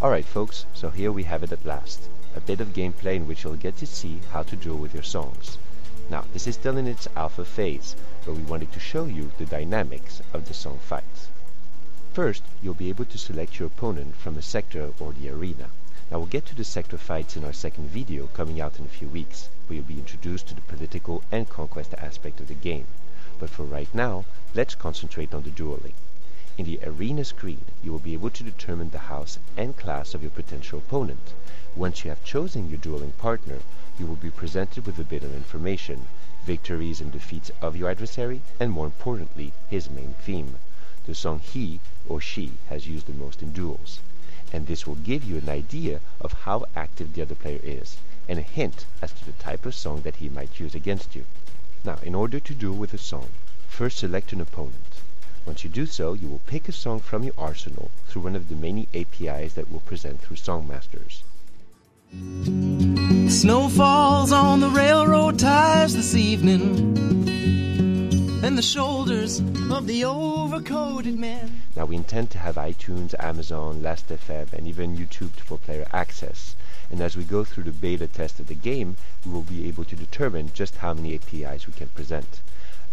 Alright folks, so here we have it at last. A bit of gameplay in which you'll get to see how to duel with your songs. Now, this is still in its alpha phase, but we wanted to show you the dynamics of the song fights. First, you'll be able to select your opponent from the sector or the arena. Now we'll get to the sector fights in our second video coming out in a few weeks, where you'll be introduced to the political and conquest aspect of the game. But for right now, let's concentrate on the dueling. In the arena screen, you will be able to determine the house and class of your potential opponent. Once you have chosen your dueling partner, you will be presented with a bit of information, victories and defeats of your adversary, and more importantly, his main theme, the song he or she has used the most in duels. And this will give you an idea of how active the other player is, and a hint as to the type of song that he might use against you. Now, in order to duel with a song, first select an opponent. Once you do so, you will pick a song from your arsenal through one of the many APIs that we'll present through Songmasters. Snow falls on the railroad ties this evening, and the shoulders of the overcoated man. Now we intend to have iTunes, Amazon, Last.fm, and even YouTube for player access. And as we go through the beta test of the game, we will be able to determine just how many APIs we can present.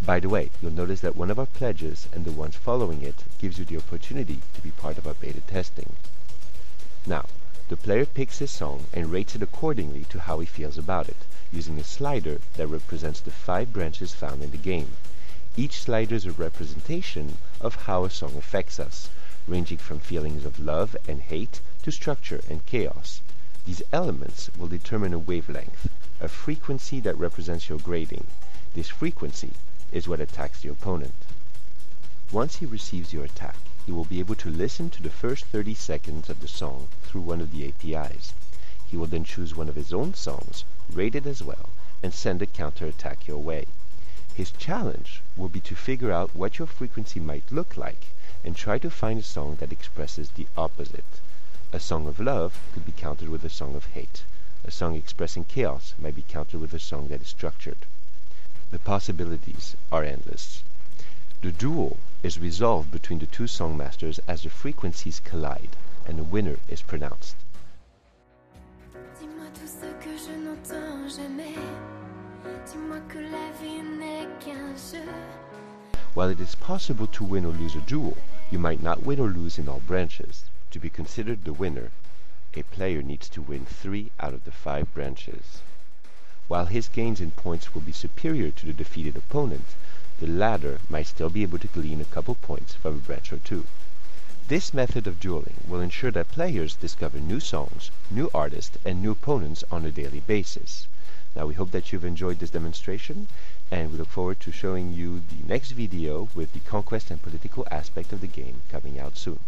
By the way, you'll notice that one of our pledges and the ones following it gives you the opportunity to be part of our beta testing. Now, the player picks his song and rates it accordingly to how he feels about it, using a slider that represents the 5 branches found in the game. Each slider is a representation of how a song affects us, ranging from feelings of love and hate to structure and chaos. These elements will determine a wavelength, a frequency that represents your grading. This frequency is what attacks the opponent. Once he receives your attack, he will be able to listen to the first 30 seconds of the song through one of the APIs. He will then choose one of his own songs, rate it as well, and send a counterattack your way. His challenge will be to figure out what your frequency might look like and try to find a song that expresses the opposite. A song of love could be countered with a song of hate. A song expressing chaos might be countered with a song that is structured. The possibilities are endless. The duel is resolved between the two songmasters as the frequencies collide, and a winner is pronounced. Dis-moi tout ce que je n'entends jamais. Dis-moi que la vie n'est qu'un jeu. While it is possible to win or lose a duel, you might not win or lose in all branches. To be considered the winner, a player needs to win 3 out of the 5 branches. While his gains in points will be superior to the defeated opponent, the latter might still be able to glean a couple points from a branch or two. This method of dueling will ensure that players discover new songs, new artists, and new opponents on a daily basis. Now we hope that you've enjoyed this demonstration, and we look forward to showing you the next video with the conquest and political aspect of the game coming out soon.